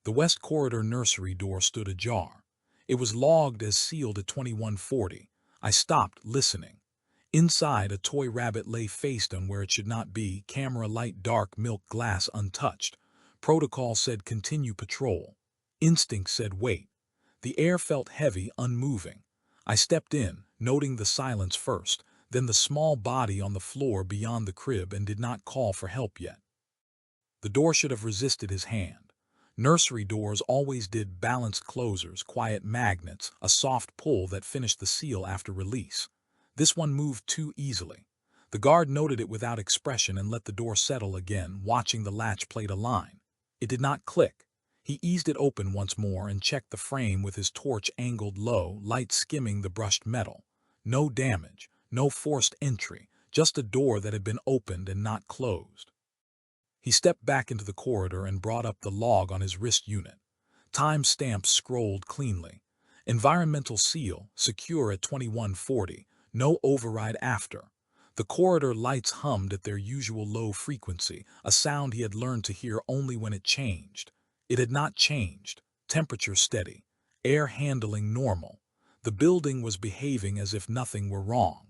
The West Corridor nursery door stood ajar. It was logged as sealed at 2140. I stopped, listening. Inside, a toy rabbit lay face down where it should not be, camera light dark, milk glass untouched. Protocol said continue patrol. Instinct said wait. The air felt heavy, unmoving. I stepped in, noting the silence first, then the small body on the floor beyond the crib, and did not call for help yet. The door should have resisted his hand. Nursery doors always did, balanced closers, quiet magnets, a soft pull that finished the seal after release. This one moved too easily. The guard noted it without expression and let the door settle again, watching the latch plate align. It did not click. He eased it open once more and checked the frame with his torch angled low, light skimming the brushed metal. No damage, no forced entry, just a door that had been opened and not closed. He stepped back into the corridor and brought up the log on his wrist unit. Time stamps scrolled cleanly. Environmental seal, secure at 2140, no override after. The corridor lights hummed at their usual low frequency, a sound he had learned to hear only when it changed. It had not changed. Temperature steady. Air handling normal. The building was behaving as if nothing were wrong.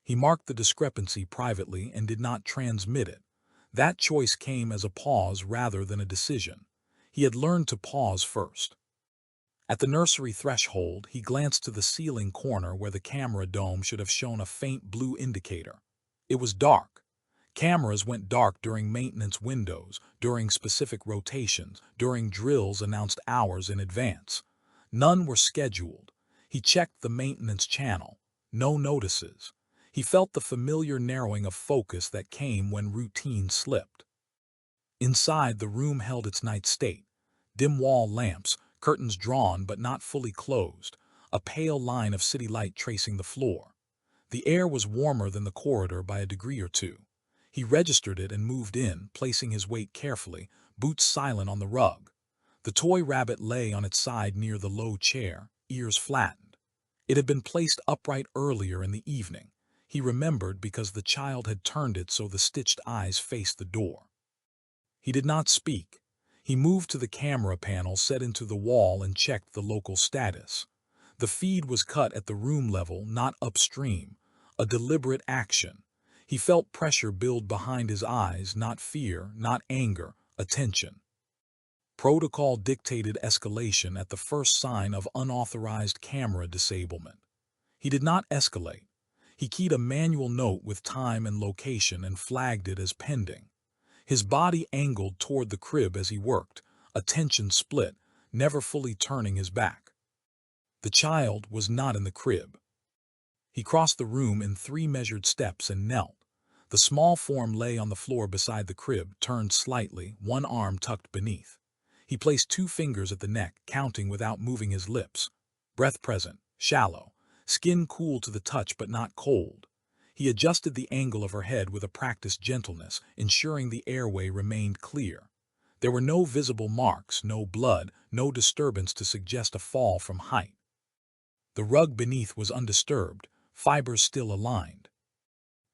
He marked the discrepancy privately and did not transmit it. That choice came as a pause rather than a decision. He had learned to pause first. At the nursery threshold, he glanced to the ceiling corner where the camera dome should have shown a faint blue indicator. It was dark. Cameras went dark during maintenance windows, during specific rotations, during drills announced hours in advance. None were scheduled. He checked the maintenance channel. No notices. He felt the familiar narrowing of focus that came when routine slipped. Inside, the room held its night state. Dim wall lamps, curtains drawn but not fully closed, a pale line of city light tracing the floor. The air was warmer than the corridor by a degree or two. He registered it and moved in, placing his weight carefully, boots silent on the rug. The toy rabbit lay on its side near the low chair, ears flattened. It had been placed upright earlier in the evening. He remembered because the child had turned it so the stitched eyes faced the door. He did not speak. He moved to the camera panel set into the wall and checked the local status. The feed was cut at the room level, not upstream. A deliberate action. He felt pressure build behind his eyes, not fear, not anger, attention. Protocol dictated escalation at the first sign of unauthorized camera disablement. He did not escalate. He keyed a manual note with time and location and flagged it as pending. His body angled toward the crib as he worked, attention split, never fully turning his back. The child was not in the crib. He crossed the room in 3 measured steps and knelt. The small form lay on the floor beside the crib, turned slightly, one arm tucked beneath. He placed 2 fingers at the neck, counting without moving his lips. Breath present, shallow. Skin cool to the touch but not cold. He adjusted the angle of her head with a practiced gentleness, ensuring the airway remained clear. There were no visible marks, no blood, no disturbance to suggest a fall from height. The rug beneath was undisturbed, fibers still aligned.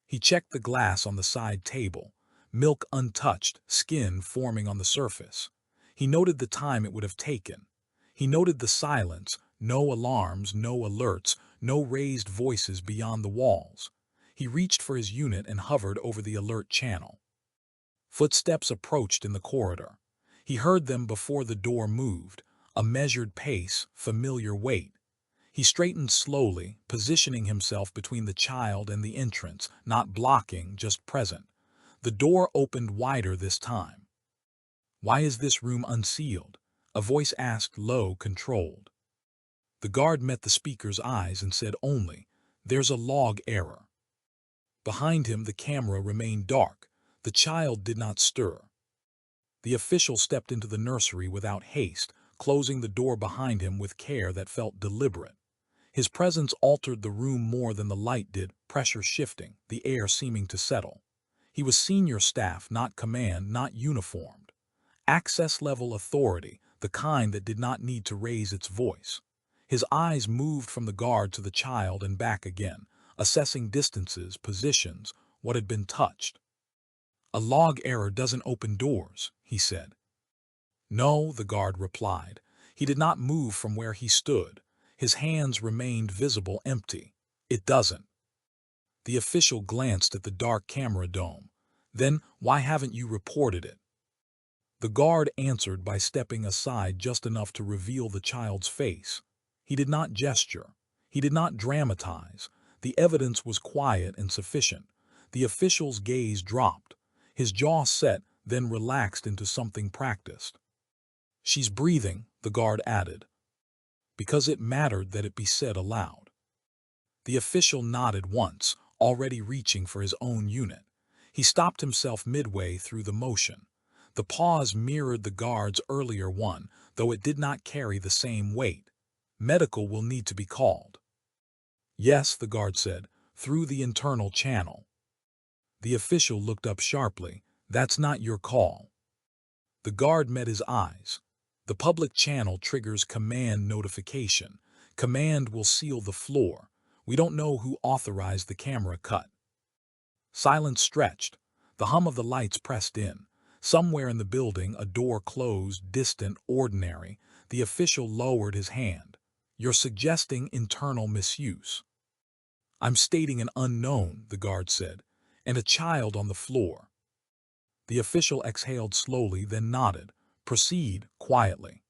He checked the glass on the side table, milk untouched, skin forming on the surface. He noted the time it would have taken. He noted the silence, no alarms, no alerts, no raised voices beyond the walls. He reached for his unit and hovered over the alert channel. Footsteps approached in the corridor. He heard them before the door moved, a measured pace, familiar weight. He straightened slowly, positioning himself between the child and the entrance, not blocking, just present. The door opened wider this time. "Why is this room unsealed?" a voice asked, low, controlled. The guard met the speaker's eyes and said only, "There's a log error." Behind him, the camera remained dark. The child did not stir. The official stepped into the nursery without haste, closing the door behind him with care that felt deliberate. His presence altered the room more than the light did, pressure shifting, the air seeming to settle. He was senior staff, not command, not uniformed. Access-level authority, the kind that did not need to raise its voice. His eyes moved from the guard to the child and back again, assessing distances, positions, what had been touched. "A log error doesn't open doors," he said. No, the guard replied. He did not move from where he stood. His hands remained visible, empty. It doesn't. The official glanced at the dark camera dome. Then, why haven't you reported it? The guard answered by stepping aside just enough to reveal the child's face. He did not gesture. He did not dramatize. The evidence was quiet and sufficient. The official's gaze dropped. His jaw set, then relaxed into something practiced. She's breathing, the guard added, because it mattered that it be said aloud. The official nodded once, already reaching for his own unit. He stopped himself midway through the motion. The pause mirrored the guard's earlier one, though it did not carry the same weight. Medical will need to be called. Yes, the guard said, through the internal channel. The official looked up sharply. That's not your call. The guard met his eyes. The public channel triggers command notification. Command will seal the floor. We don't know who authorized the camera cut. Silence stretched. The hum of the lights pressed in. Somewhere in the building, a door closed, distant, ordinary. The official lowered his hand. You're suggesting internal misuse. I'm stating an unknown, the guard said, and a child on the floor. The official exhaled slowly, then nodded. Proceed quietly.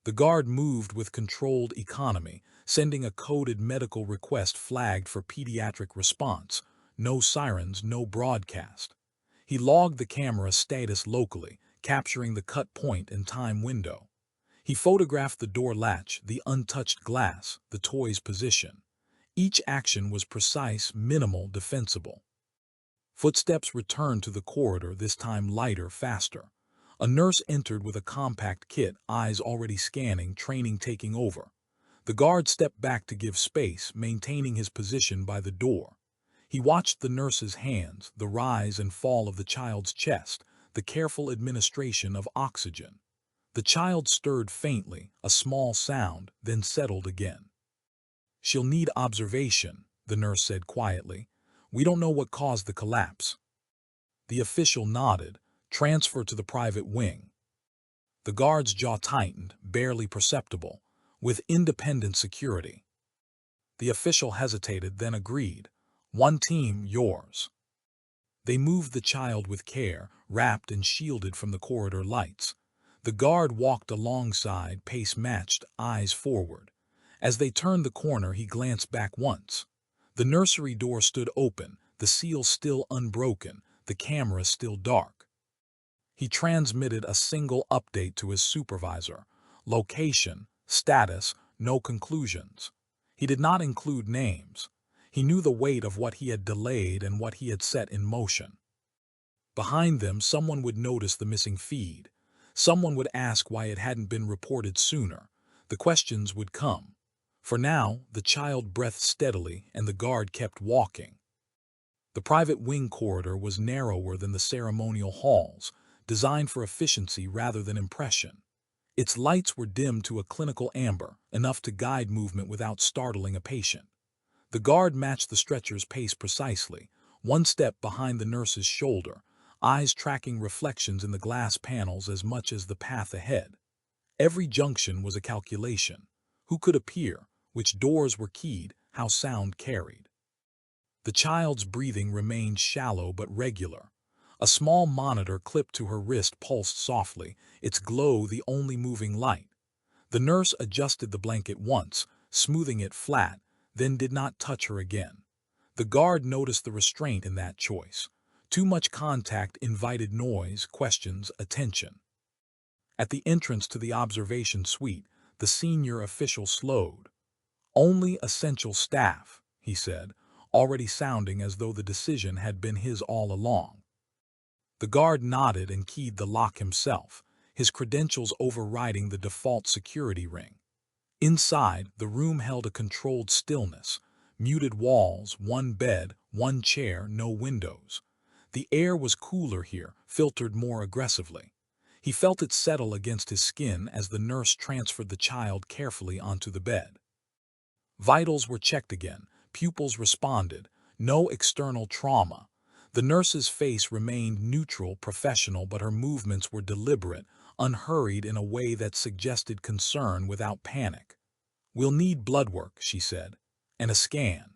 The guard moved with controlled economy, sending a coded medical request flagged for pediatric response. No sirens, no broadcast. He logged the camera status locally, capturing the cut point and time window. He photographed the door latch, the untouched glass, the toy's position. Each action was precise, minimal, defensible. Footsteps returned to the corridor, this time lighter, faster. A nurse entered with a compact kit, eyes already scanning, training taking over. The guard stepped back to give space, maintaining his position by the door. He watched the nurse's hands, the rise and fall of the child's chest, the careful administration of oxygen. The child stirred faintly, a small sound, then settled again. She'll need observation, the nurse said quietly. We don't know what caused the collapse. The official nodded. Transfer to the private wing. The guard's jaw tightened, barely perceptible, with independent security. The official hesitated, then agreed. One team, yours. They moved the child with care, wrapped and shielded from the corridor lights. The guard walked alongside, pace matched, eyes forward. As they turned the corner, he glanced back once. The nursery door stood open, the seal still unbroken, the camera still dark. He transmitted a single update to his supervisor. Location, status, no conclusions. He did not include names. He knew the weight of what he had delayed and what he had set in motion. Behind them, someone would notice the missing feed. Someone would ask why it hadn't been reported sooner. The questions would come. For now, the child breathed steadily and the guard kept walking. The private wing corridor was narrower than the ceremonial halls, designed for efficiency rather than impression. Its lights were dimmed to a clinical amber, enough to guide movement without startling a patient. The guard matched the stretcher's pace precisely, one step behind the nurse's shoulder, eyes tracking reflections in the glass panels as much as the path ahead. Every junction was a calculation. Who could appear, which doors were keyed, how sound carried. The child's breathing remained shallow but regular. A small monitor clipped to her wrist pulsed softly, its glow the only moving light. The nurse adjusted the blanket once, smoothing it flat, then did not touch her again. The guard noticed the restraint in that choice. Too much contact invited noise, questions, attention. At the entrance to the observation suite, the senior official slowed. Only essential staff, he said, already sounding as though the decision had been his all along. The guard nodded and keyed the lock himself, his credentials overriding the default security ring. Inside, the room held a controlled stillness. Muted walls, one bed, one chair, no windows. The air was cooler here, filtered more aggressively. He felt it settle against his skin as the nurse transferred the child carefully onto the bed. Vitals were checked again, pupils responded, no external trauma. The nurse's face remained neutral, professional, but her movements were deliberate, unhurried in a way that suggested concern without panic. "We'll need blood work," she said, "and a scan."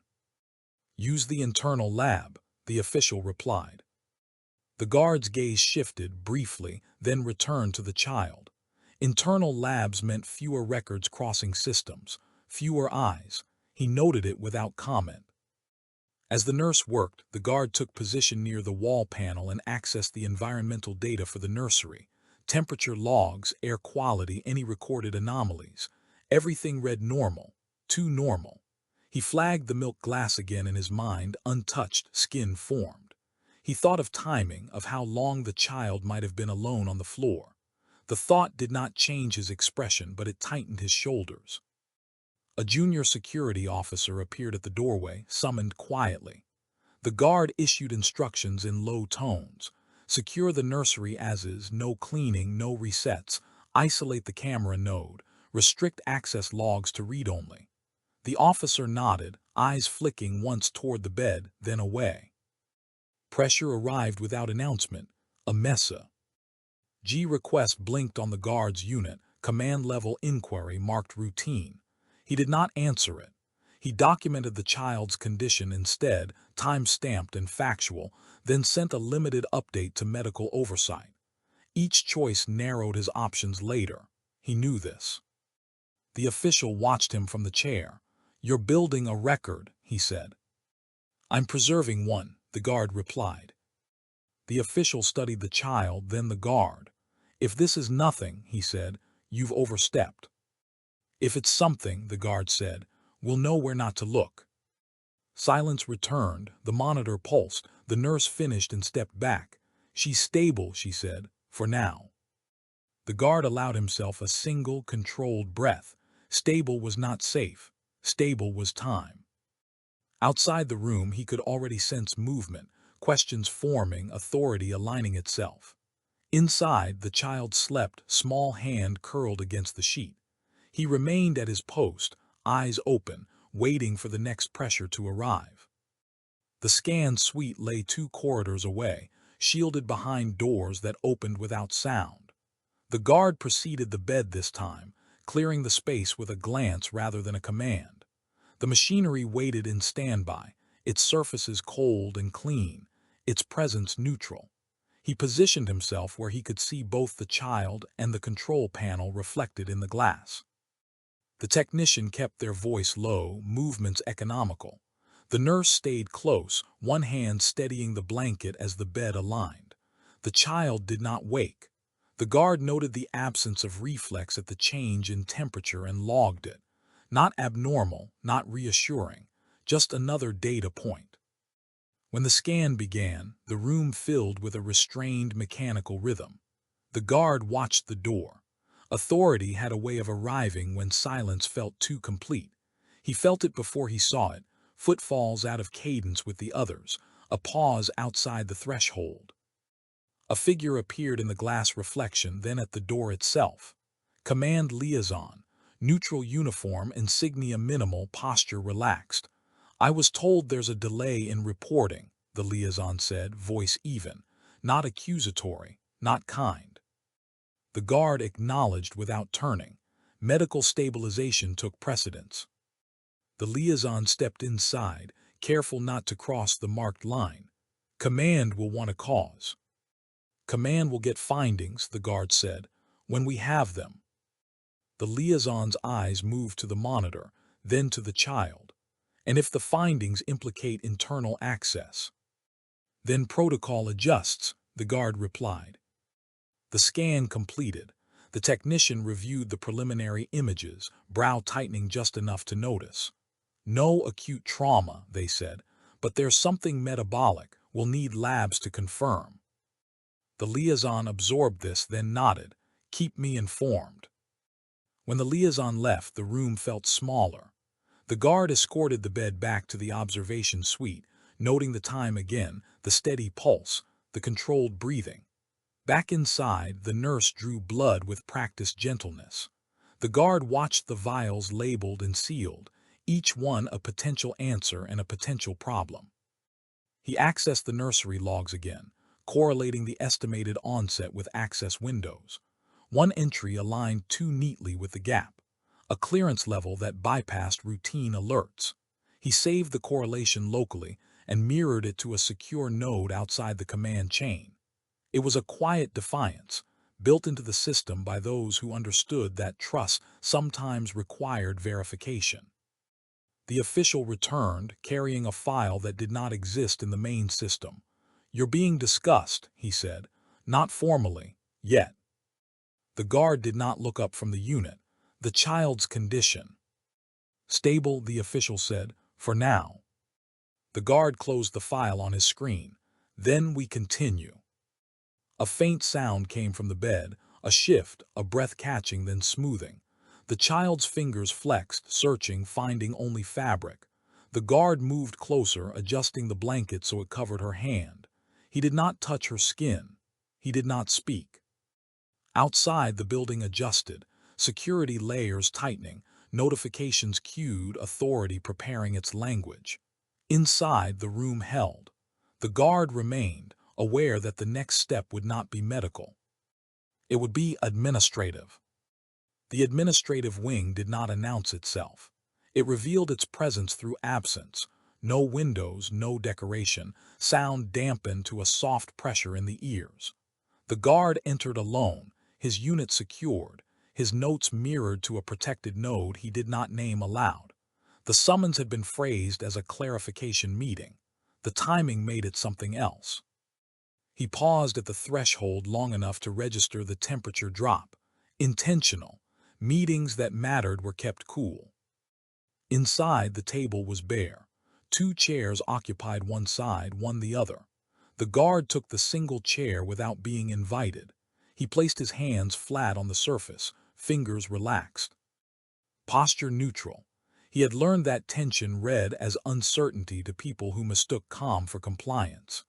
"Use the internal lab," the official replied. The guard's gaze shifted briefly, then returned to the child. Internal labs meant fewer records crossing systems, fewer eyes. He noted it without comment. As the nurse worked, the guard took position near the wall panel and accessed the environmental data for the nursery. Temperature logs, air quality, any recorded anomalies. Everything read normal, too normal. He flagged the milk glass again in his mind, untouched, skin formed. He thought of timing, of how long the child might have been alone on the floor. The thought did not change his expression, but it tightened his shoulders. A junior security officer appeared at the doorway, summoned quietly. The guard issued instructions in low tones. "Secure the nursery as is, no cleaning, no resets. Isolate the camera node. Restrict access logs to read only." The officer nodded, eyes flicking once toward the bed, then away. Pressure arrived without announcement. A mesa. G request blinked on the guard's unit, command-level inquiry marked routine. He did not answer it. He documented the child's condition instead, time-stamped and factual, then sent a limited update to medical oversight. Each choice narrowed his options later. He knew this. The official watched him from the chair. "You're building a record," he said. "I'm preserving one," the guard replied. The official studied the child, then the guard. "If this is nothing," he said, "you've overstepped." "If it's something," the guard said, "we'll know where not to look." Silence returned, the monitor pulsed, the nurse finished and stepped back. "She's stable," she said, "for now." The guard allowed himself a single, controlled breath. Stable was not safe. Stable was time. Outside the room, he could already sense movement, questions forming, authority aligning itself. Inside, the child slept, small hand curled against the sheet. He remained at his post, eyes open, waiting for the next pressure to arrive. The scan suite lay 2 corridors away, shielded behind doors that opened without sound. The guard preceded the bed this time, clearing the space with a glance rather than a command. The machinery waited in standby, its surfaces cold and clean, its presence neutral. He positioned himself where he could see both the child and the control panel reflected in the glass. The technician kept their voice low, movements economical. The nurse stayed close, one hand steadying the blanket as the bed aligned. The child did not wake. The guard noted the absence of reflex at the change in temperature and logged it. Not abnormal, not reassuring, just another data point. When the scan began, the room filled with a restrained mechanical rhythm. The guard watched the door. Authority had a way of arriving when silence felt too complete. He felt it before he saw it, footfalls out of cadence with the others, a pause outside the threshold. A figure appeared in the glass reflection, then at the door itself. Command liaison, neutral uniform, insignia minimal, posture relaxed. "I was told there's a delay in reporting," the liaison said, voice even, not accusatory, not kind. The guard acknowledged without turning. Medical stabilization took precedence. The liaison stepped inside, careful not to cross the marked line. "Command will want a cause." "Command will get findings," the guard said, "when we have them." The liaison's eyes moved to the monitor, then to the child. "And if the findings implicate internal access?" "Then protocol adjusts," the guard replied. The scan completed. The technician reviewed the preliminary images, brow tightening just enough to notice. "No acute trauma," they said, "but there's something metabolic. We'll need labs to confirm." The liaison absorbed this, then nodded. "Keep me informed." When the liaison left, the room felt smaller. The guard escorted the bed back to the observation suite, noting the time again, the steady pulse, the controlled breathing. Back inside, the nurse drew blood with practiced gentleness. The guard watched the vials labeled and sealed, each one a potential answer and a potential problem. He accessed the nursery logs again, correlating the estimated onset with access windows. One entry aligned too neatly with the gap, a clearance level that bypassed routine alerts. He saved the correlation locally and mirrored it to a secure node outside the command chain. It was a quiet defiance, built into the system by those who understood that trust sometimes required verification. The official returned, carrying a file that did not exist in the main system. "You're being discussed," he said. "Not formally, yet." The guard did not look up from the unit. "The child's condition." "Stable," the official said, "for now." The guard closed the file on his screen. "Then we continue." A faint sound came from the bed, a shift, a breath catching then smoothing. The child's fingers flexed, searching, finding only fabric. The guard moved closer, adjusting the blanket so it covered her hand. He did not touch her skin. He did not speak. Outside, the building adjusted, security layers tightening, notifications queued, authority preparing its language. Inside, the room held. The guard remained, aware that the next step would not be medical. It would be administrative. The administrative wing did not announce itself. It revealed its presence through absence. No windows, no decoration, sound dampened to a soft pressure in the ears. The guard entered alone, his unit secured, his notes mirrored to a protected node he did not name aloud. The summons had been phrased as a clarification meeting. The timing made it something else. He paused at the threshold long enough to register the temperature drop. Intentional. Meetings that mattered were kept cool. Inside, the table was bare. 2 chairs occupied one side, one the other. The guard took the single chair without being invited. He placed his hands flat on the surface, fingers relaxed. Posture neutral. He had learned that tension read as uncertainty to people who mistook calm for compliance.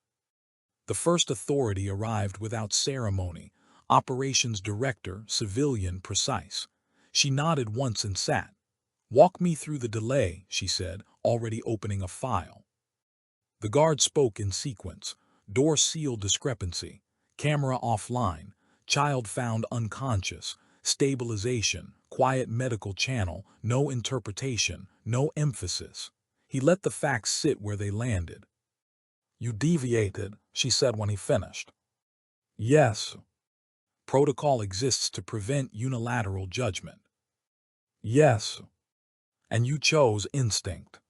The first authority arrived without ceremony. Operations director, civilian, precise. She nodded once and sat. "Walk me through the delay," she said, already opening a file. The guard spoke in sequence. Door seal discrepancy. Camera offline. Child found unconscious. Stabilization. Quiet medical channel. No interpretation. No emphasis. He let the facts sit where they landed. "You deviated," she said when he finished. "Yes." "Protocol exists to prevent unilateral judgment." "Yes." "And you chose instinct."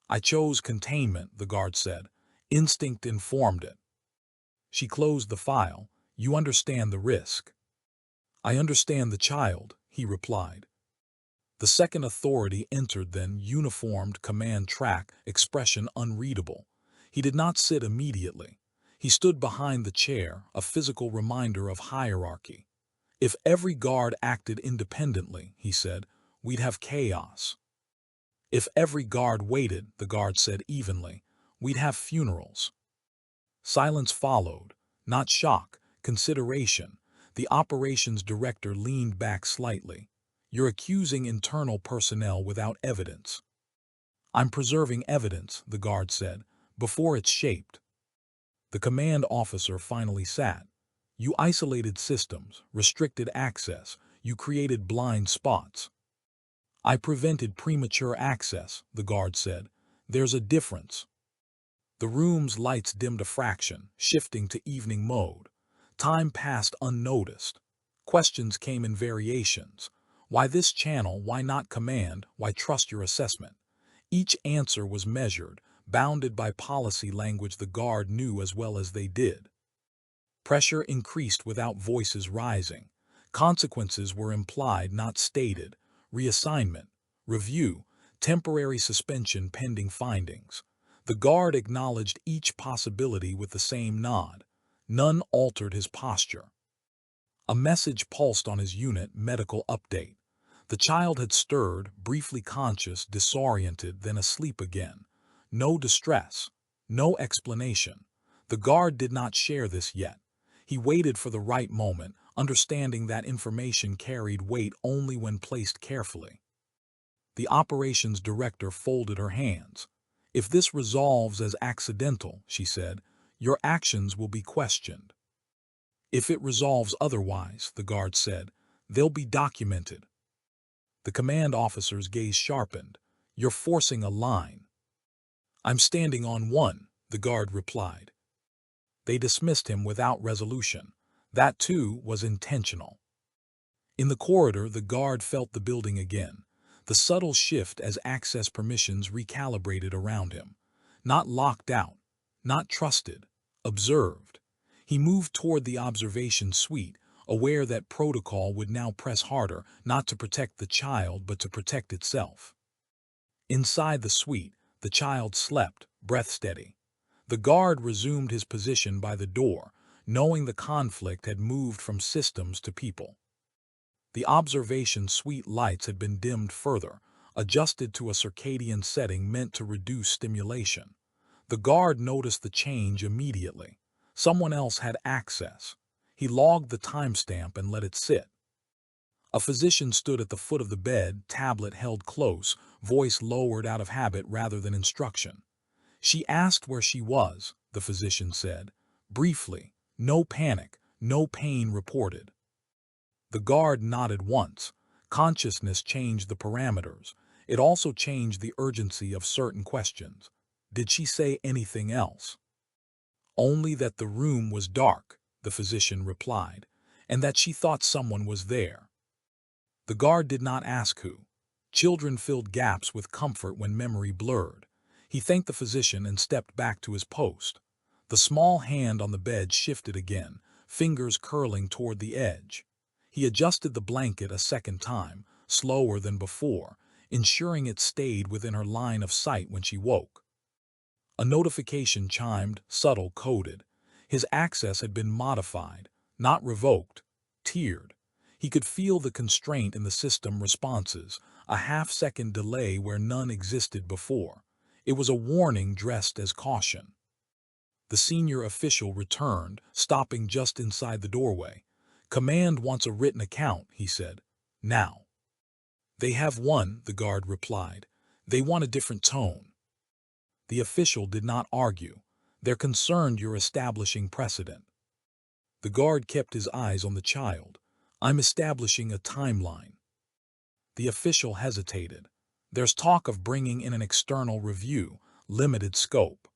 "I chose containment," the guard said. "Instinct informed it." She closed the file. "You understand the risk." "I understand the child," he replied. The second authority entered then, uniformed, command track, expression unreadable. He did not sit immediately. He stood behind the chair, a physical reminder of hierarchy. "If every guard acted independently," he said, "we'd have chaos. If every guard waited," the guard said evenly, "we'd have funerals." Silence followed, not shock, consideration. The operations director leaned back slightly. "You're accusing internal personnel without evidence." "I'm preserving evidence," the guard said, "before it's shaped." The command officer finally sat. "You isolated systems, restricted access, you created blind spots." "I prevented premature access," the guard said. "There's a difference." The room's lights dimmed a fraction, shifting to evening mode. Time passed unnoticed. Questions came in variations. Why this channel? Why not command? Why trust your assessment? Each answer was measured, bounded by policy language the guard knew as well as they did. Pressure increased without voices rising. Consequences were implied, not stated. Reassignment, review, temporary suspension pending findings. The guard acknowledged each possibility with the same nod. None altered his posture. A message pulsed on his unit, medical update. The child had stirred, briefly conscious, disoriented, then asleep again. No distress, no explanation. The guard did not share this yet. He waited for the right moment, understanding that information carried weight only when placed carefully. The operations director folded her hands. "If this resolves as accidental," she said, "your actions will be questioned." If it resolves otherwise, the guard said, they'll be documented. The command officer's gaze sharpened. You're forcing a line. I'm standing on one, the guard replied. They dismissed him without resolution. That, too, was intentional. In the corridor, the guard felt the building again, the subtle shift as access permissions recalibrated around him. Not locked out, not trusted, observed. He moved toward the observation suite, aware that protocol would now press harder, not to protect the child but to protect itself. Inside the suite, the child slept, breath steady. The guard resumed his position by the door, knowing the conflict had moved from systems to people. The observation suite lights had been dimmed further, adjusted to a circadian setting meant to reduce stimulation. The guard noticed the change immediately. Someone else had access. He logged the timestamp and let it sit. A physician stood at the foot of the bed, tablet held close, voice lowered out of habit rather than instruction. She asked where she was, the physician said. Briefly, no panic, no pain reported. The guard nodded once. Consciousness changed the parameters. It also changed the urgency of certain questions. Did she say anything else? Only that the room was dark, the physician replied, and that she thought someone was there. The guard did not ask who. Children filled gaps with comfort when memory blurred. He thanked the physician and stepped back to his post. The small hand on the bed shifted again, fingers curling toward the edge. He adjusted the blanket a second time, slower than before, ensuring it stayed within her line of sight when she woke. A notification chimed, subtle, coded. His access had been modified, not revoked, tiered. He could feel the constraint in the system responses, a half-second delay where none existed before. It was a warning dressed as caution. The senior official returned, stopping just inside the doorway. Command wants a written account, he said. Now. They have one, the guard replied. They want a different tone. The official did not argue. They're concerned you're establishing precedent. The guard kept his eyes on the child. I'm establishing a timeline. The official hesitated. There's talk of bringing in an external review, limited scope.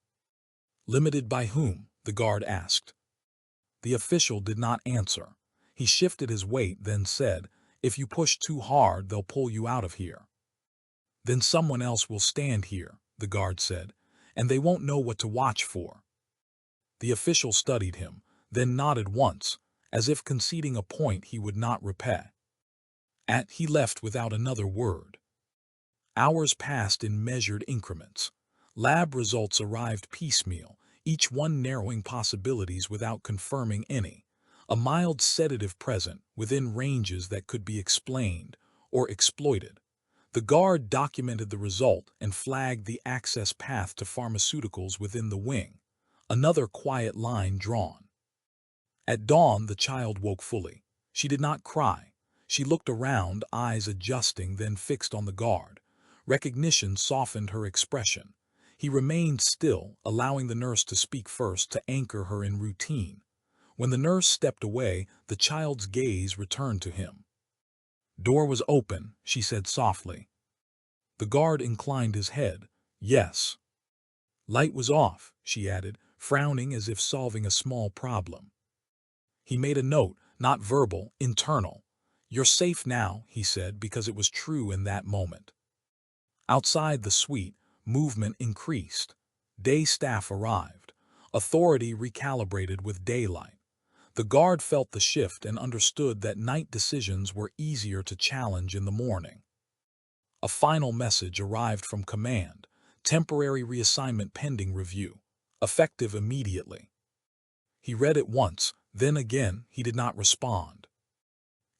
Limited by whom? The guard asked. The official did not answer. He shifted his weight, then said, if you push too hard, they'll pull you out of here. Then someone else will stand here, the guard said, and they won't know what to watch for. The official studied him, then nodded once, as if conceding a point he would not repeat. He left without another word. Hours passed in measured increments. Lab results arrived piecemeal, each one narrowing possibilities without confirming any. A mild sedative present within ranges that could be explained or exploited. The guard documented the result and flagged the access path to pharmaceuticals within the wing. Another quiet line drawn. At dawn, the child woke fully. She did not cry. She looked around, eyes adjusting, then fixed on the guard. Recognition softened her expression. He remained still, allowing the nurse to speak first to anchor her in routine. When the nurse stepped away, the child's gaze returned to him. Door was open, she said softly. The guard inclined his head. Yes. Light was off, she added, frowning as if solving a small problem. He made a note, not verbal, internal. You're safe now, he said, because it was true in that moment. Outside the suite, movement increased. Day staff arrived. Authority recalibrated with daylight. The guard felt the shift and understood that night decisions were easier to challenge in the morning. A final message arrived from command. Temporary reassignment pending review. Effective immediately. He read it once, then again he did not respond.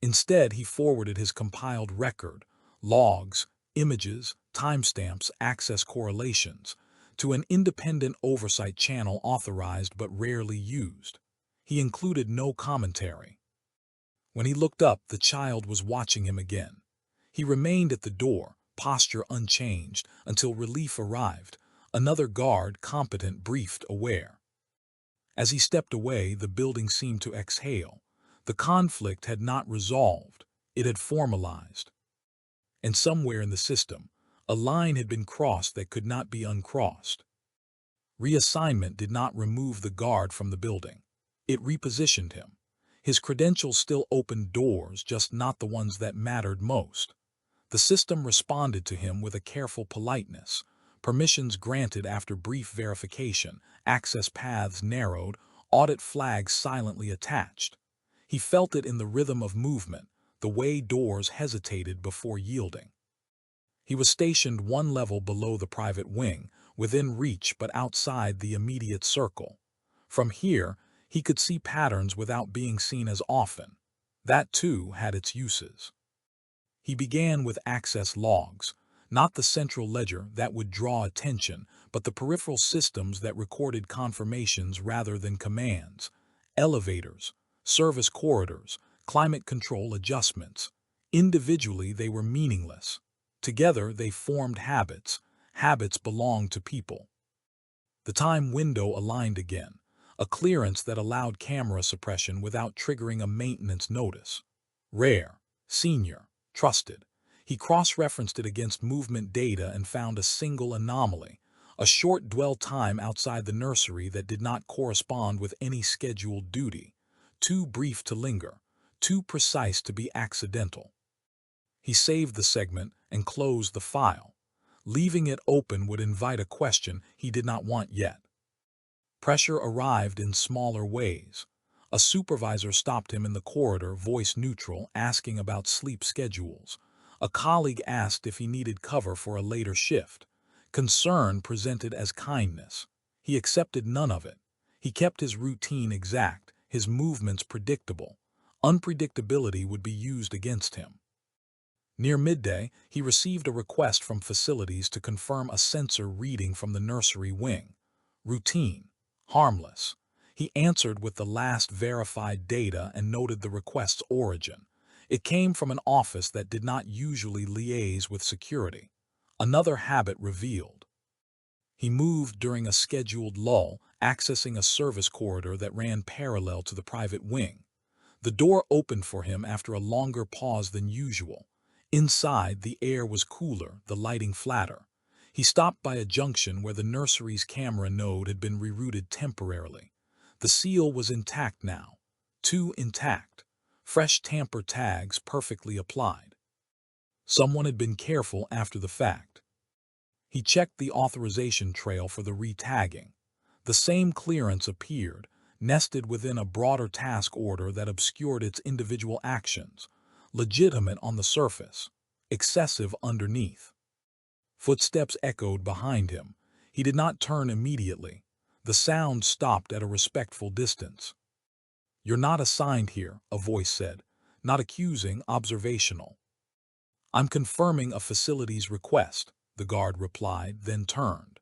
Instead, he forwarded his compiled record, logs, images, timestamps, access correlations, to an independent oversight channel authorized but rarely used. He included no commentary. When he looked up, the child was watching him again. He remained at the door, posture unchanged, until relief arrived. Another guard, competent, briefed, aware. As he stepped away, the building seemed to exhale. The conflict had not resolved, it had formalized. And somewhere in the system, a line had been crossed that could not be uncrossed. Reassignment did not remove the guard from the building. It repositioned him. His credentials still opened doors, just not the ones that mattered most. The system responded to him with a careful politeness. Permissions granted after brief verification, access paths narrowed, audit flags silently attached. He felt it in the rhythm of movement, the way doors hesitated before yielding. He was stationed one level below the private wing, within reach but outside the immediate circle. From here, he could see patterns without being seen as often. That, too, had its uses. He began with access logs, not the central ledger that would draw attention, but the peripheral systems that recorded confirmations rather than commands. Elevators, service corridors, climate control adjustments. Individually, they were meaningless. Together, they formed habits. Habits belong to people. The time window aligned again, a clearance that allowed camera suppression without triggering a maintenance notice. Rare, senior, trusted. He cross-referenced it against movement data and found a single anomaly, a short dwell time outside the nursery that did not correspond with any scheduled duty, too brief to linger, too precise to be accidental. He saved the segment and closed the file. Leaving it open would invite a question he did not want yet. Pressure arrived in smaller ways. A supervisor stopped him in the corridor, voice neutral, asking about sleep schedules. A colleague asked if he needed cover for a later shift. Concern presented as kindness. He accepted none of it. He kept his routine exact, his movements predictable. Unpredictability would be used against him. Near midday, he received a request from facilities to confirm a sensor reading from the nursery wing. Routine, harmless. He answered with the last verified data and noted the request's origin. It came from an office that did not usually liaise with security. Another habit revealed. He moved during a scheduled lull, accessing a service corridor that ran parallel to the private wing. The door opened for him after a longer pause than usual. Inside, the air was cooler, the lighting flatter. He stopped by a junction where the nursery's camera node had been rerouted temporarily. The seal was intact now. Too intact. Fresh tamper tags perfectly applied. Someone had been careful after the fact. He checked the authorization trail for the retagging. The same clearance appeared, nested within a broader task order that obscured its individual actions. Legitimate on the surface, excessive underneath. Footsteps echoed behind him. He did not turn immediately. The sound stopped at a respectful distance. "You're not assigned here," a voice said. Not accusing, observational. "I'm confirming a facility's request," the guard replied, then turned.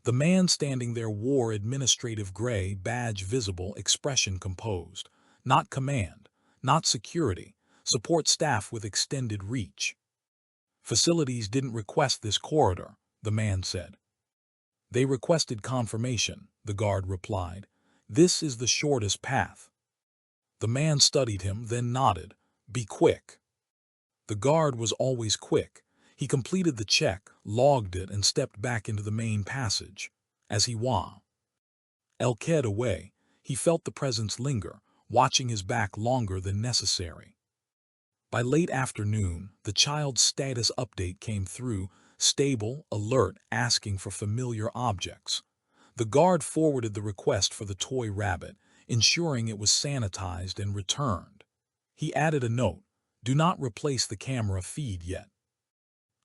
The man standing there wore administrative gray, badge visible, expression composed. Not command, not security. Support staff with extended reach. "Facilities didn't request this corridor," the man said. "They requested confirmation," the guard replied. "This is the shortest path." The man studied him, then nodded. "Be quick." The guard was always quick. He completed the check, logged it, and stepped back into the main passage. As he elked away, he felt the presence linger, watching his back longer than necessary. By late afternoon, the child's status update came through, stable, alert, asking for familiar objects. The guard forwarded the request for the toy rabbit, ensuring it was sanitized and returned. He added a note, "Do not replace the camera feed yet."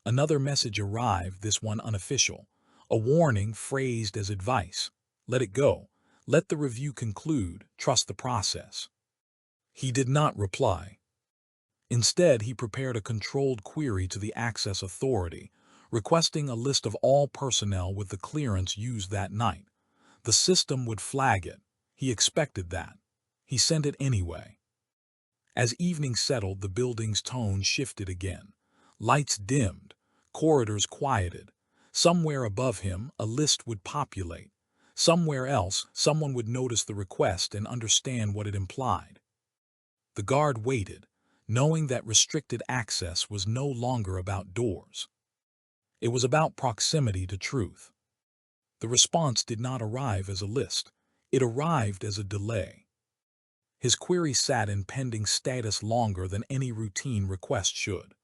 Another message arrived, this one unofficial. A warning phrased as advice. "Let it go. Let the review conclude. Trust the process." He did not reply. Instead, he prepared a controlled query to the access authority, requesting a list of all personnel with the clearance used that night. The system would flag it. He expected that. He sent it anyway. As evening settled, the building's tone shifted again. Lights dimmed, corridors quieted. Somewhere above him, a list would populate. Somewhere else, someone would notice the request and understand what it implied. The guard waited, knowing that restricted access was no longer about doors. It was about proximity to truth. The response did not arrive as a list. It arrived as a delay. His query sat in pending status longer than any routine request should.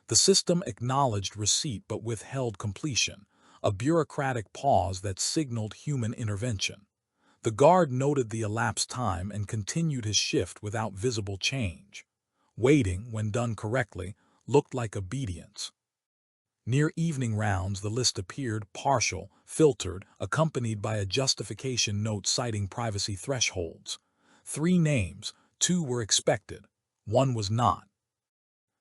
The system acknowledged receipt but withheld completion, a bureaucratic pause that signaled human intervention. The guard noted the elapsed time and continued his shift without visible change. Waiting, when done correctly, looked like obedience. Near evening rounds, the list appeared partial, filtered, accompanied by a justification note citing privacy thresholds. 3 names, 2 were expected, 1 was not.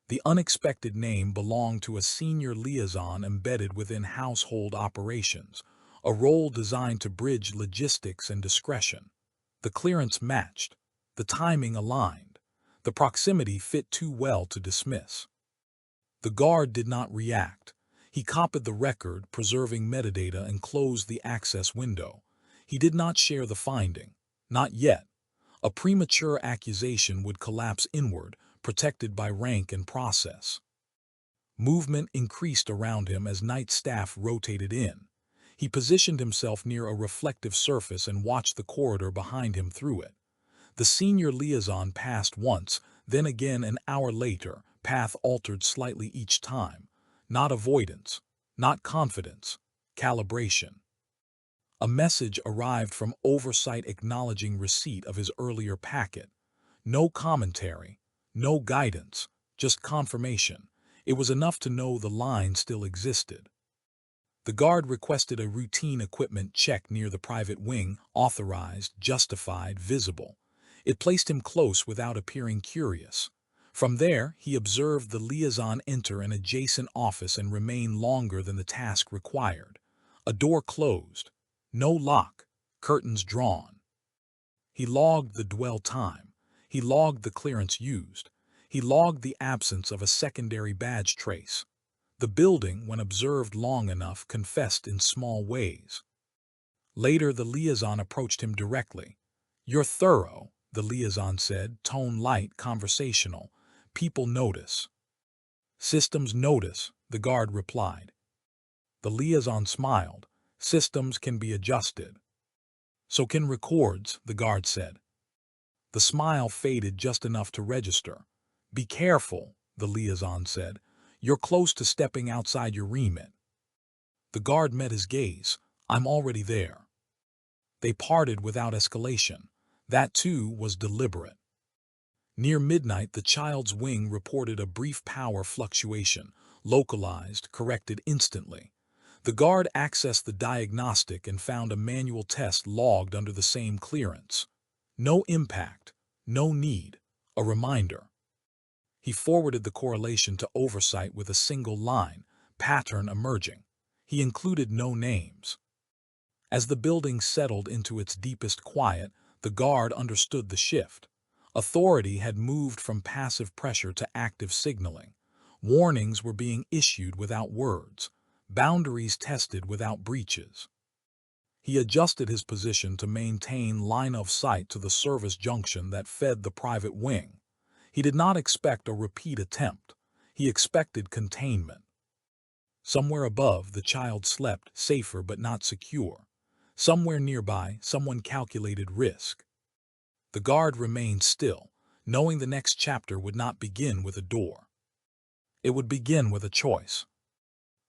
The unexpected name belonged to a senior liaison embedded within household operations, a role designed to bridge logistics and discretion. The clearance matched, the timing aligned, the proximity fit too well to dismiss. The guard did not react. He copied the record, preserving metadata, and closed the access window. He did not share the finding. Not yet. A premature accusation would collapse inward, protected by rank and process. Movement increased around him as night staff rotated in. He positioned himself near a reflective surface and watched the corridor behind him through it. The senior liaison passed once, then again an hour later, path altered slightly each time. Not avoidance, not confidence, calibration. A message arrived from oversight acknowledging receipt of his earlier packet. No commentary, no guidance, just confirmation. It was enough to know the line still existed. The guard requested a routine equipment check near the private wing, authorized, justified, visible. It placed him close without appearing curious. From there, he observed the liaison enter an adjacent office and remain longer than the task required. A door closed. No lock, curtains drawn. He logged the dwell time. He logged the clearance used. He logged the absence of a secondary badge trace. The building, when observed long enough, confessed in small ways. Later, the liaison approached him directly. "You're thorough," the liaison said, tone light, conversational. "People notice." "Systems notice," the guard replied. The liaison smiled. "Systems can be adjusted." "So can records," the guard said. The smile faded just enough to register. "Be careful," the liaison said. "You're close to stepping outside your remit." The guard met his gaze. "I'm already there." They parted without escalation. That, too, was deliberate. Near midnight, the child's wing reported a brief power fluctuation, localized, corrected instantly. The guard accessed the diagnostic and found a manual test logged under the same clearance. No impact, no need, a reminder. He forwarded the correlation to oversight with a single line, pattern emerging. He included no names. As the building settled into its deepest quiet, the guard understood the shift. Authority had moved from passive pressure to active signaling. Warnings were being issued without words, boundaries tested without breaches. He adjusted his position to maintain line of sight to the service junction that fed the private wing. He did not expect a repeat attempt. He expected containment. Somewhere above, the child slept, safer but not secure. Somewhere nearby, someone calculated risk. The guard remained still, knowing the next chapter would not begin with a door. It would begin with a choice.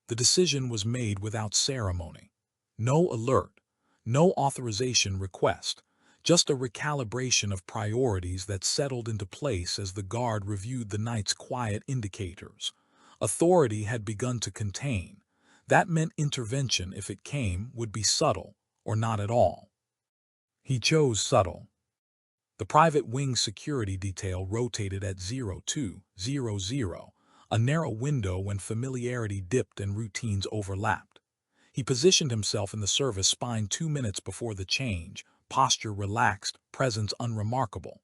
The decision was made without ceremony. No alert, no authorization request, just a recalibration of priorities that settled into place as the guard reviewed the night's quiet indicators. Authority had begun to contain. That meant intervention, if it came, would be subtle, or not at all. He chose subtle. The private wing security detail rotated at 0200, a narrow window when familiarity dipped and routines overlapped. He positioned himself in the service spine 2 minutes before the change, posture relaxed, presence unremarkable.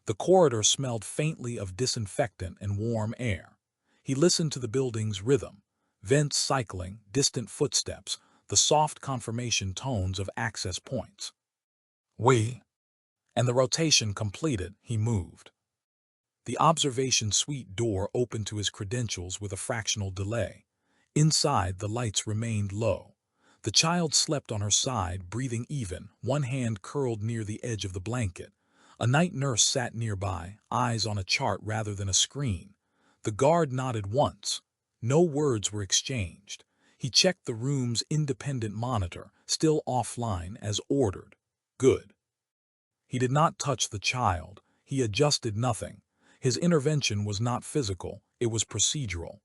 The corridor smelled faintly of disinfectant and warm air. He listened to the building's rhythm, vents cycling, distant footsteps, the soft confirmation tones of access points. We. And the rotation completed, he moved. The observation suite door opened to his credentials with a fractional delay. Inside, the lights remained low. The child slept on her side, breathing even, one hand curled near the edge of the blanket. A night nurse sat nearby, eyes on a chart rather than a screen. The guard nodded once. No words were exchanged. He checked the room's independent monitor, still offline, as ordered. Good. He did not touch the child. He adjusted nothing. His intervention was not physical, it was procedural.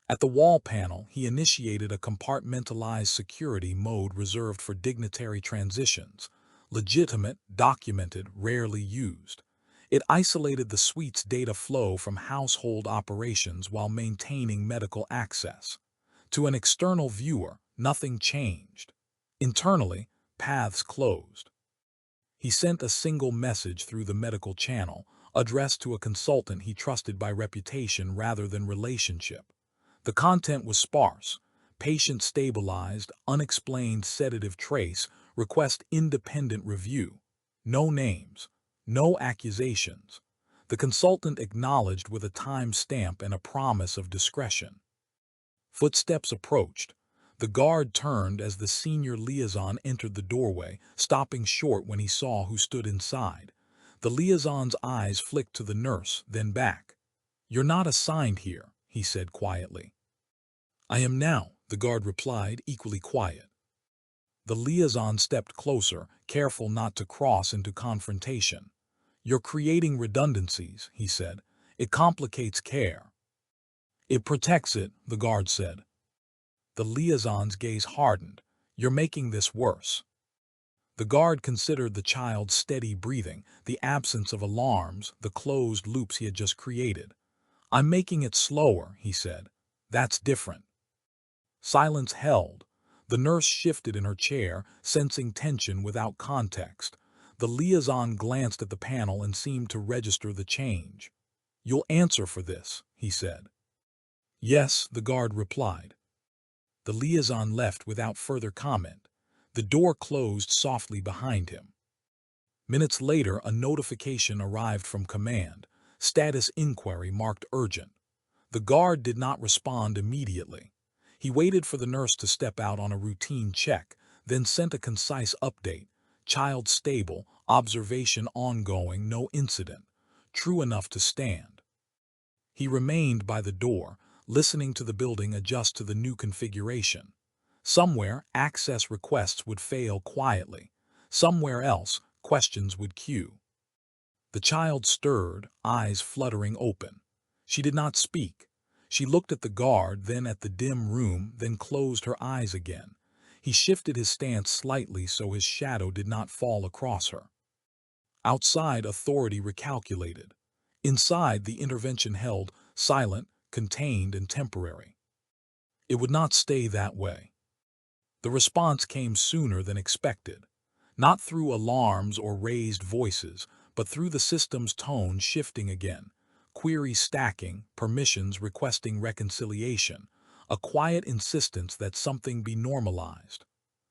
At the wall panel, he initiated a compartmentalized security mode reserved for dignitary transitions, legitimate, documented, rarely used. It isolated the suite's data flow from household operations while maintaining medical access. To an external viewer, nothing changed. Internally, paths closed. He sent a single message through the medical channel, addressed to a consultant he trusted by reputation rather than relationship. The content was sparse: patient stabilized, unexplained sedative trace, request independent review. No names, no accusations. The consultant acknowledged with a time stamp and a promise of discretion. Footsteps approached. The guard turned as the senior liaison entered the doorway, stopping short when he saw who stood inside. The liaison's eyes flicked to the nurse, then back. "You're not assigned here," he said quietly. "I am now," the guard replied, equally quiet. The liaison stepped closer, careful not to cross into confrontation. "You're creating redundancies," he said. "It complicates care." "It protects it," the guard said. The liaison's gaze hardened. "You're making this worse." The guard considered the child's steady breathing, the absence of alarms, the closed loops he had just created. "I'm making it slower," he said. "That's different." Silence held. The nurse shifted in her chair, sensing tension without context. The liaison glanced at the panel and seemed to register the change. "You'll answer for this," he said. "Yes," the guard replied. The liaison left without further comment. The door closed softly behind him. Minutes later, a notification arrived from command. Status inquiry marked urgent. The guard did not respond immediately. He waited for the nurse to step out on a routine check, then sent a concise update. "Child stable, observation ongoing, no incident." True enough to stand. He remained by the door, listening to the building adjust to the new configuration. Somewhere, access requests would fail quietly. Somewhere else, questions would queue. The child stirred, eyes fluttering open. She did not speak. She looked at the guard, then at the dim room, then closed her eyes again. He shifted his stance slightly so his shadow did not fall across her. Outside, authority recalculated. Inside, the intervention held, silent, contained, and temporary. It would not stay that way. The response came sooner than expected. Not through alarms or raised voices, but through the system's tone shifting again. Queries stacking, permissions requesting reconciliation. A quiet insistence that something be normalized.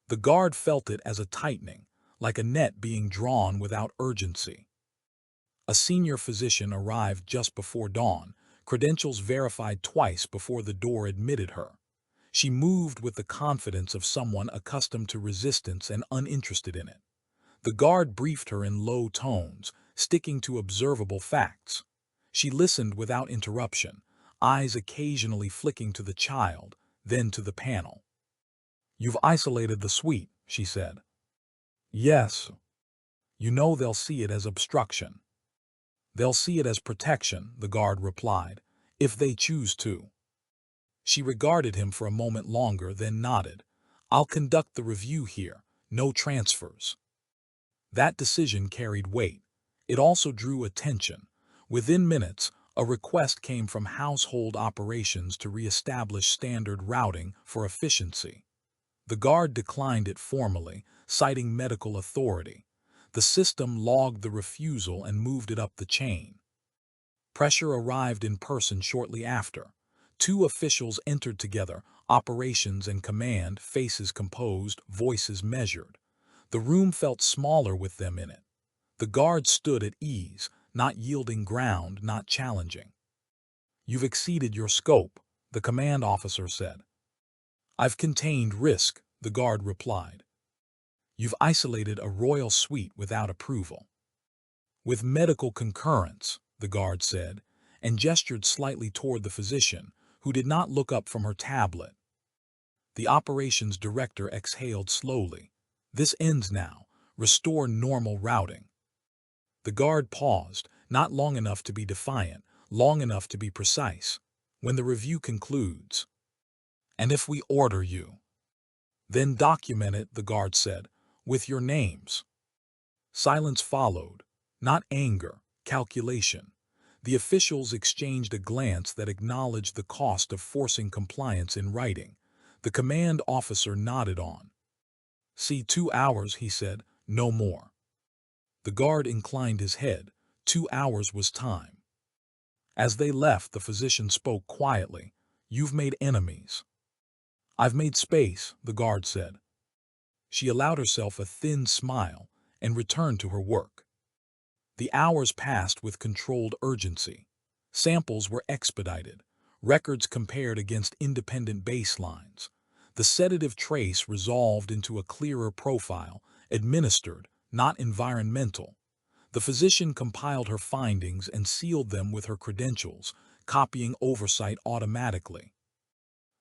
The guard felt it as a tightening, like a net being drawn without urgency. A senior physician arrived just before dawn, credentials verified twice before the door admitted her. She moved with the confidence of someone accustomed to resistance and uninterested in it. The guard briefed her in low tones, sticking to observable facts. She listened without interruption, eyes occasionally flicking to the child, then to the panel. "You've isolated the suite," she said. "Yes." "You know they'll see it as obstruction." "They'll see it as protection," the guard replied, "if they choose to." She regarded him for a moment longer, then nodded. "I'll conduct the review here, no transfers." That decision carried weight. It also drew attention. Within minutes, a request came from household operations to reestablish standard routing for efficiency. The guard declined it formally, citing medical authority. The system logged the refusal and moved it up the chain. Pressure arrived in person shortly after. Two officials entered together, operations and command, faces composed, voices measured. The room felt smaller with them in it. The guard stood at ease, not yielding ground, not challenging. "You've exceeded your scope," the command officer said. "I've contained risk," the guard replied. "You've isolated a royal suite without approval." "With medical concurrence," the guard said, and gestured slightly toward the physician, who did not look up from her tablet. The operations director exhaled slowly. "This ends now. Restore normal routing." The guard paused, not long enough to be defiant, long enough to be precise. "When the review concludes." "And if we order you?" "Then document it," the guard said, "with your names." Silence followed. Not anger, calculation. The officials exchanged a glance that acknowledged the cost of forcing compliance in writing. The command officer nodded on. "See, 2 hours," he said, "no more." The guard inclined his head. 2 hours was time. As they left, the physician spoke quietly. "You've made enemies." "I've made space," the guard said. She allowed herself a thin smile and returned to her work. The hours passed with controlled urgency. Samples were expedited. Records compared against independent baselines. The sedative trace resolved into a clearer profile, administered, not environmental. The physician compiled her findings and sealed them with her credentials, copying oversight automatically.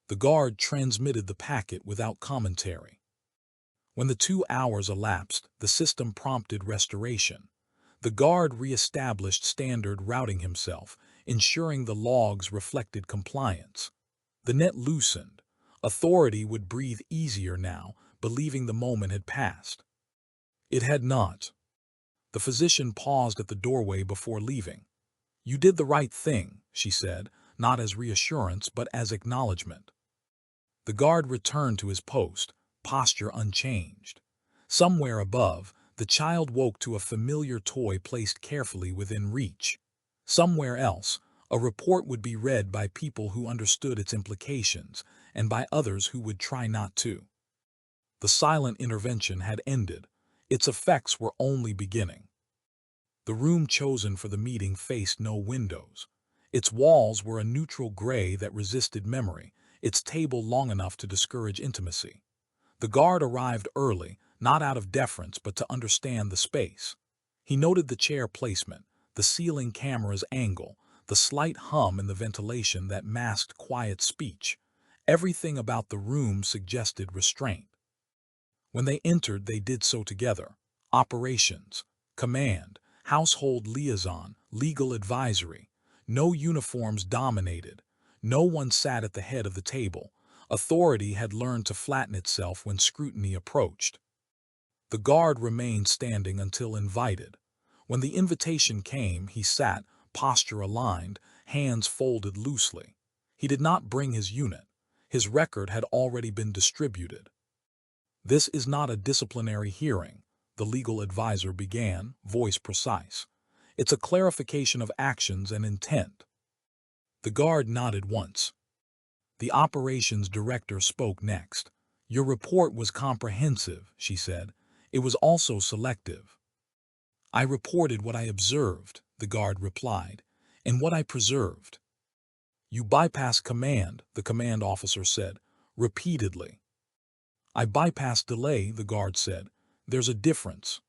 The guard transmitted the packet without commentary. When the 2 hours elapsed, the system prompted restoration. The guard re-established standard routing himself, ensuring the logs reflected compliance. The net loosened. Authority would breathe easier now, believing the moment had passed. It had not. The physician paused at the doorway before leaving. "You did the right thing," she said, not as reassurance but as acknowledgement. The guard returned to his post, posture unchanged. Somewhere above, the child woke to a familiar toy placed carefully within reach. Somewhere else, a report would be read by people who understood its implications, and by others who would try not to. The silent intervention had ended. Its effects were only beginning. The room chosen for the meeting faced no windows. Its walls were a neutral gray that resisted memory, its table long enough to discourage intimacy. The guard arrived early, not out of deference but to understand the space. He noted the chair placement, the ceiling camera's angle, the slight hum in the ventilation that masked quiet speech. Everything about the room suggested restraint. When they entered, they did so together. Operations, command, household liaison, legal advisory. No uniforms dominated. No one sat at the head of the table. Authority had learned to flatten itself when scrutiny approached. The guard remained standing until invited. When the invitation came, he sat, posture aligned, hands folded loosely. He did not bring his unit. His record had already been distributed. "This is not a disciplinary hearing," the legal advisor began, voice precise. "It's a clarification of actions and intent." The guard nodded once. The operations director spoke next. "Your report was comprehensive," she said. "It was also selective." "I reported what I observed," the guard replied, "and what I preserved." "You bypass command," the command officer said, repeatedly. "I bypass delay," the guard said. "There's a difference."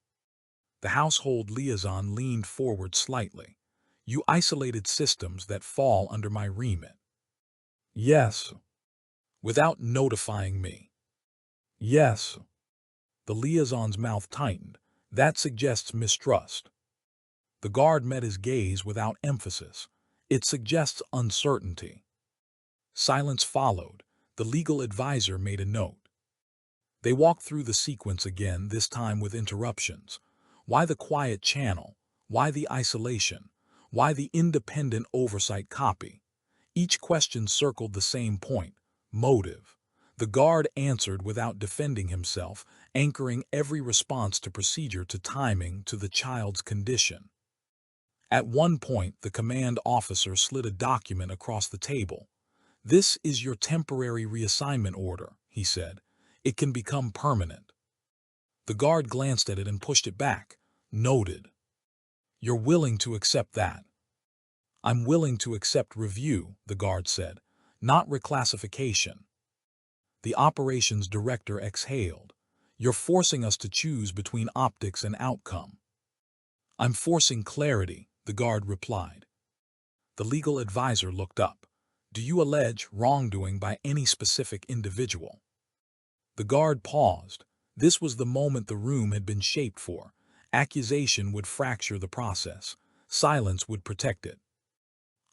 The household liaison leaned forward slightly. "You isolated systems that fall under my remit." "Yes." "Without notifying me." "Yes." The liaison's mouth tightened. "That suggests mistrust." The guard met his gaze without emphasis. "It suggests uncertainty." Silence followed. The legal advisor made a note. They walked through the sequence again, this time with interruptions. Why the quiet channel? Why the isolation? Why the independent oversight copy? Each question circled the same point: motive. The guard answered without defending himself, anchoring every response to procedure, to timing, to the child's condition. At one point, the command officer slid a document across the table. "This is your temporary reassignment order," he said. "It can become permanent." The guard glanced at it and pushed it back. "Noted. You're willing to accept that?" "I'm willing to accept review," the guard said, "not reclassification." The operations director exhaled. "You're forcing us to choose between optics and outcome." "I'm forcing clarity," the guard replied. The legal advisor looked up. "Do you allege wrongdoing by any specific individual?" The guard paused. This was the moment the room had been shaped for. Accusation would fracture the process. Silence would protect it.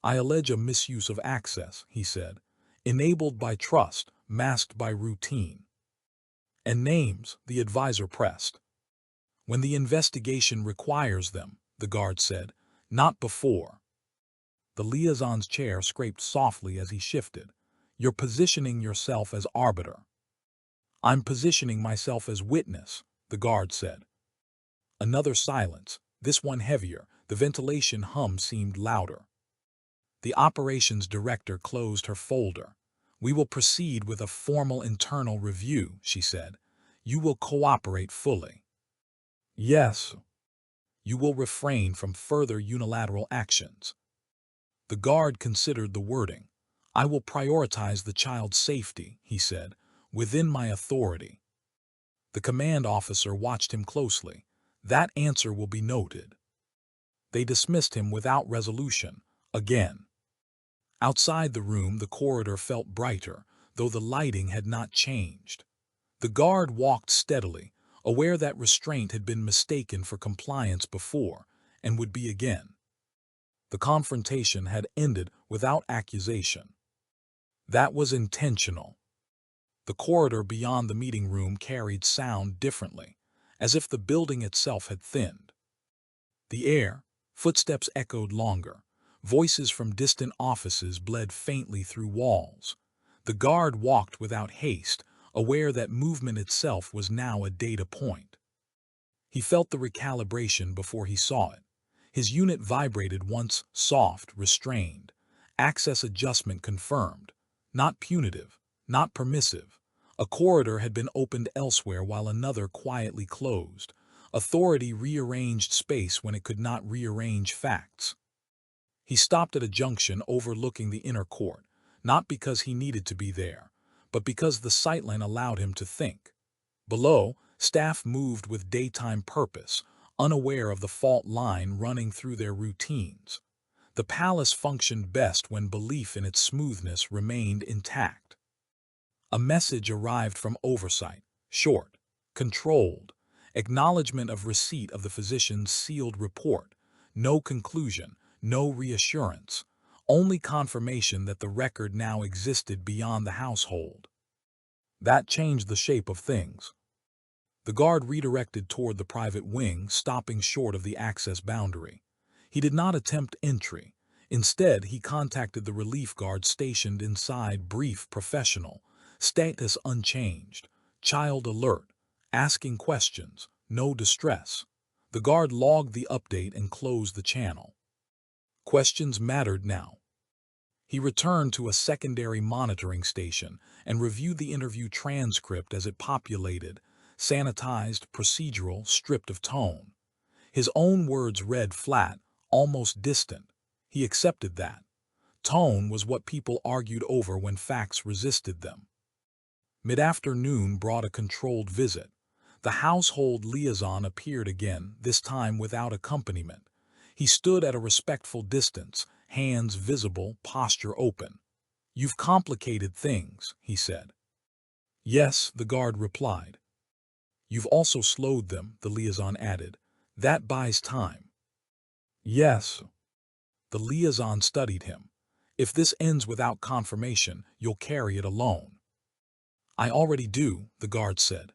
"I allege a misuse of access," he said, "enabled by trust, masked by routine." "And names," the advisor pressed. "When the investigation requires them," the guard said, "not before." The liaison's chair scraped softly as he shifted. "You're positioning yourself as arbiter." "I'm positioning myself as witness," the guard said. Another silence, this one heavier. The ventilation hum seemed louder. The operations director closed her folder. "We will proceed with a formal internal review," she said. "You will cooperate fully." "Yes." "You will refrain from further unilateral actions." The guard considered the wording. "I will prioritize the child's safety," he said, "within my authority." The command officer watched him closely. "That answer will be noted." They dismissed him without resolution. Again. Outside the room, the corridor felt brighter, though the lighting had not changed. The guard walked steadily, aware that restraint had been mistaken for compliance before, and would be again. The confrontation had ended without accusation. That was intentional. The corridor beyond the meeting room carried sound differently, as if the building itself had thinned. The air, footsteps echoed longer. Voices from distant offices bled faintly through walls. The guard walked without haste, aware that movement itself was now a data point. He felt the recalibration before he saw it. His unit vibrated once, soft, restrained. Access adjustment confirmed. Not punitive, not permissive. A corridor had been opened elsewhere while another quietly closed. Authority rearranged space when it could not rearrange facts. He stopped at a junction overlooking the inner court, not because he needed to be there, but because the sightline allowed him to think. Below, staff moved with daytime purpose, unaware of the fault line running through their routines. The palace functioned best when belief in its smoothness remained intact. A message arrived from oversight, short, controlled, acknowledgement of receipt of the physician's sealed report, no conclusion, no reassurance, only confirmation that the record now existed beyond the household. That changed the shape of things. The guard redirected toward the private wing, stopping short of the access boundary. He did not attempt entry. Instead, he contacted the relief guard stationed inside. Brief, professional, status unchanged, child alert, asking questions, no distress. The guard logged the update and closed the channel. Questions mattered now. He returned to a secondary monitoring station and reviewed the interview transcript as it populated, sanitized, procedural, stripped of tone. His own words read flat, almost distant. He accepted that. Tone was what people argued over when facts resisted them. Mid-afternoon brought a controlled visit. The household liaison appeared again, this time without accompaniment. He stood at a respectful distance, hands visible, posture open. "You've complicated things," he said. "Yes," the guard replied. "You've also slowed them," the liaison added. "That buys time." "Yes." The liaison studied him. "If this ends without confirmation, you'll carry it alone." "I already do," the guard said.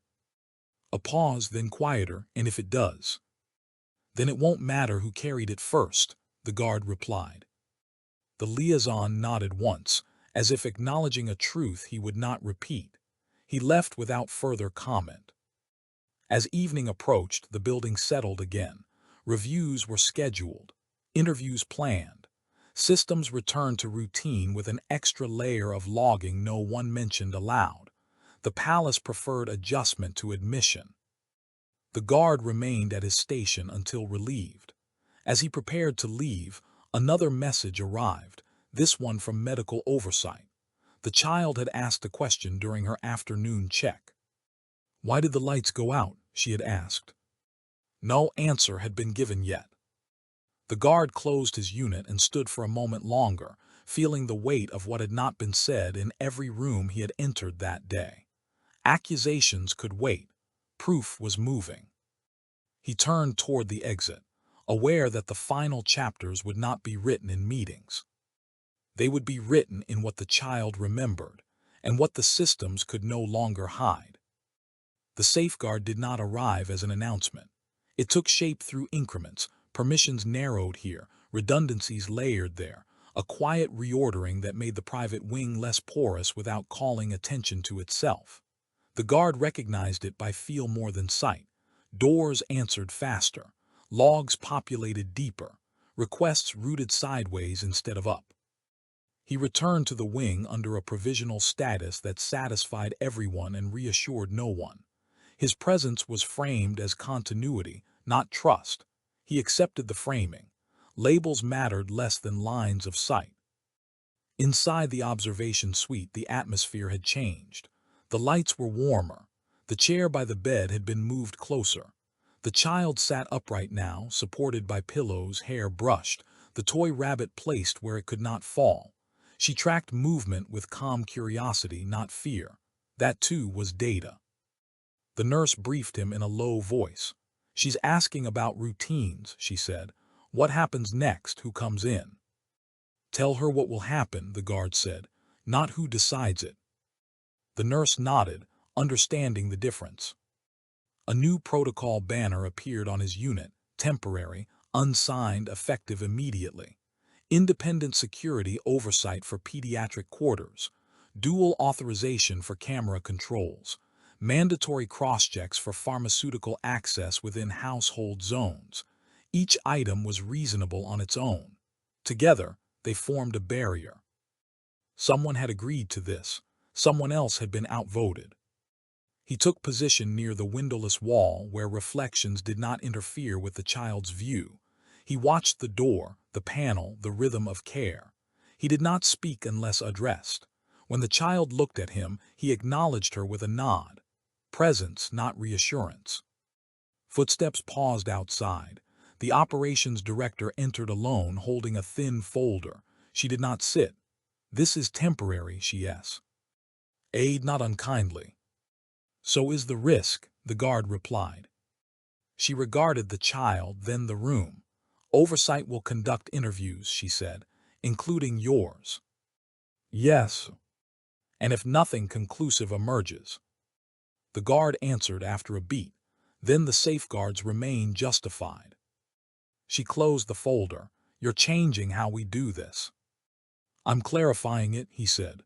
A pause, then quieter. "And if it does?" "Then it won't matter who carried it first," the guard replied. The liaison nodded once, as if acknowledging a truth he would not repeat. He left without further comment. As evening approached, the building settled again. Reviews were scheduled, interviews planned. Systems returned to routine with an extra layer of logging no one mentioned aloud. The palace preferred adjustment to admission. The guard remained at his station until relieved. As he prepared to leave, another message arrived, this one from medical oversight. The child had asked a question during her afternoon check. "Why did the lights go out?" she had asked. No answer had been given yet. The guard closed his unit and stood for a moment longer, feeling the weight of what had not been said in every room he had entered that day. Accusations could wait. Proof was moving. He turned toward the exit, aware that the final chapters would not be written in meetings. They would be written in what the child remembered, and what the systems could no longer hide. The safeguard did not arrive as an announcement. It took shape through increments, permissions narrowed here, redundancies layered there, a quiet reordering that made the private wing less porous without calling attention to itself. The guard recognized it by feel more than sight. Doors answered faster, logs populated deeper, requests routed sideways instead of up. He returned to the wing under a provisional status that satisfied everyone and reassured no one. His presence was framed as continuity, not trust. He accepted the framing. Labels mattered less than lines of sight. Inside the observation suite, the atmosphere had changed. The lights were warmer. The chair by the bed had been moved closer. The child sat upright now, supported by pillows, hair brushed, the toy rabbit placed where it could not fall. She tracked movement with calm curiosity, not fear. That too was data. The nurse briefed him in a low voice. "She's asking about routines," she said. "What happens next? Who comes in?" "Tell her what will happen," the guard said, "not who decides it." The nurse nodded, understanding the difference. A new protocol banner appeared on his unit, temporary, unsigned, effective immediately. Independent security oversight for pediatric quarters, dual authorization for camera controls, mandatory cross-checks for pharmaceutical access within household zones. Each item was reasonable on its own. Together, they formed a barrier. Someone had agreed to this. Someone else had been outvoted. He took position near the windowless wall where reflections did not interfere with the child's view. He watched the door, the panel, the rhythm of care. He did not speak unless addressed. When the child looked at him, he acknowledged her with a nod. Presence, not reassurance. Footsteps paused outside. The operations director entered alone, holding a thin folder. She did not sit. "This is temporary," she asked. "Aid not unkindly." "So is the risk," the guard replied. She regarded the child, then the room. "Oversight will conduct interviews," she said, "including yours." "Yes." "And if nothing conclusive emerges." The guard answered after a beat. "Then the safeguards remain justified." She closed the folder. "You're changing how we do this." "I'm clarifying it," he said.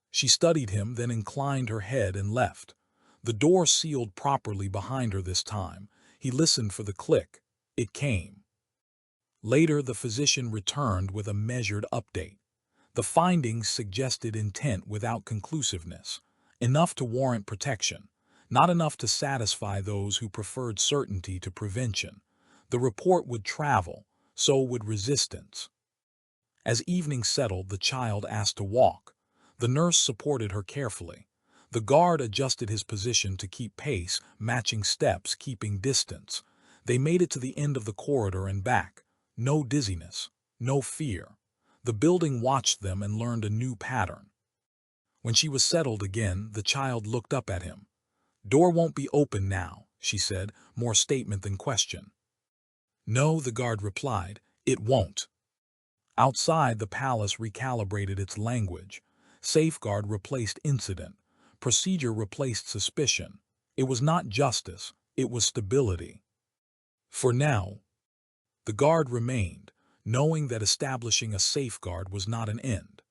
She studied him, then inclined her head and left. The door sealed properly behind her this time. He listened for the click. It came. Later, the physician returned with a measured update. The findings suggested intent without conclusiveness. Enough to warrant protection, not enough to satisfy those who preferred certainty to prevention. The report would travel, so would resistance. As evening settled, the child asked to walk. The nurse supported her carefully. The guard adjusted his position to keep pace, matching steps, keeping distance. They made it to the end of the corridor and back. No dizziness, no fear. The building watched them and learned a new pattern. When she was settled again, the child looked up at him. "Door won't be open now," she said, more statement than question. "No," the guard replied, "it won't." Outside, the palace recalibrated its language. Safeguard replaced incident. Procedure replaced suspicion. It was not justice, it was stability. For now, the guard remained, knowing that establishing a safeguard was not an end.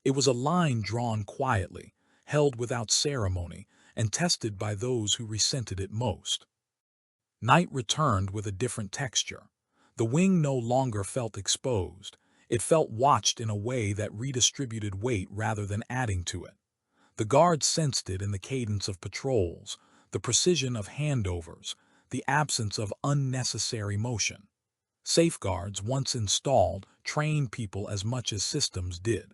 It was a line drawn quietly, held without ceremony, and tested by those who resented it most. Night returned with a different texture. The wing no longer felt exposed. It felt watched in a way that redistributed weight rather than adding to it. The guard sensed it in the cadence of patrols, the precision of handovers, the absence of unnecessary motion. Safeguards, once installed, trained people as much as systems did.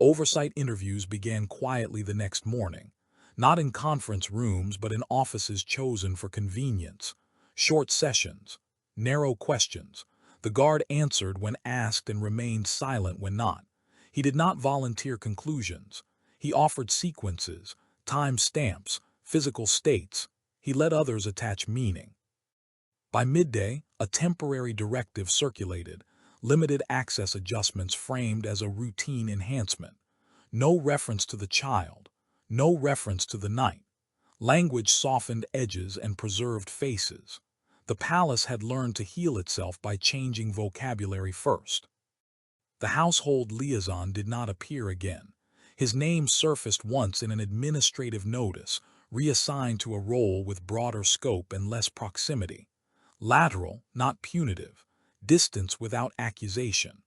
Oversight interviews began quietly the next morning, not in conference rooms but in offices chosen for convenience. Short sessions, narrow questions. The guard answered when asked and remained silent when not. He did not volunteer conclusions. He offered sequences, time stamps, physical states. He let others attach meaning. By midday, a temporary directive circulated, limited access adjustments framed as a routine enhancement. No reference to the child, no reference to the night. Language softened edges and preserved faces. The palace had learned to heal itself by changing vocabulary first. The household liaison did not appear again. His name surfaced once in an administrative notice, reassigned to a role with broader scope and less proximity. Lateral, not punitive. Distance without accusation.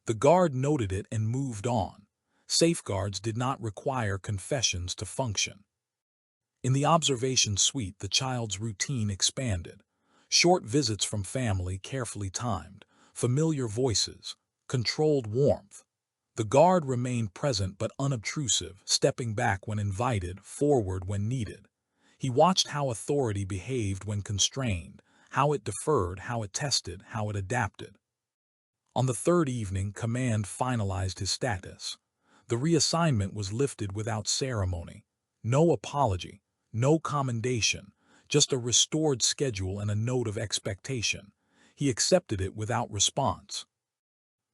The guard noted it and moved on. Safeguards did not require confessions to function. In the observation suite, the child's routine expanded. Short visits from family, carefully timed. Familiar voices. Controlled warmth. The guard remained present but unobtrusive, stepping back when invited, forward when needed. He watched how authority behaved when constrained, how it deferred, how it tested, how it adapted. On the third evening, command finalized his status. The reassignment was lifted without ceremony. No apology, no commendation, just a restored schedule and a note of expectation. He accepted it without response.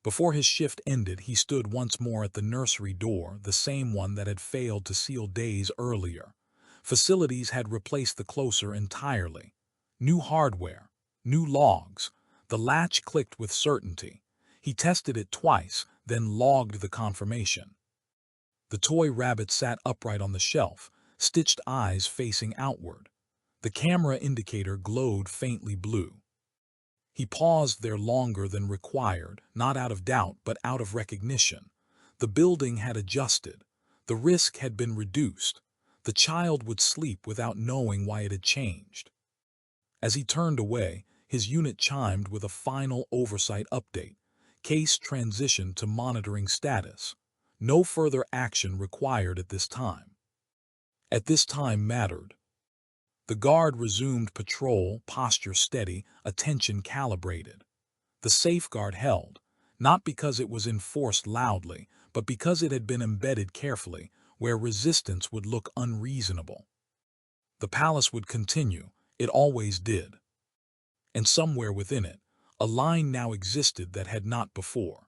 Before his shift ended, he stood once more at the nursery door, the same one that had failed to seal days earlier. Facilities had replaced the closer entirely. New hardware, new logs. The latch clicked with certainty. He tested it twice, then logged the confirmation. The toy rabbit sat upright on the shelf, stitched eyes facing outward. The camera indicator glowed faintly blue. He paused there longer than required, not out of doubt but out of recognition. The building had adjusted. The risk had been reduced. The child would sleep without knowing why it had changed. As he turned away, his unit chimed with a final oversight update. Case transitioned to monitoring status. No further action required at this time. At this time mattered. The guard resumed patrol, posture steady, attention calibrated. The safeguard held, not because it was enforced loudly, but because it had been embedded carefully, where resistance would look unreasonable. The palace would continue, it always did. And somewhere within it, a line now existed that had not before.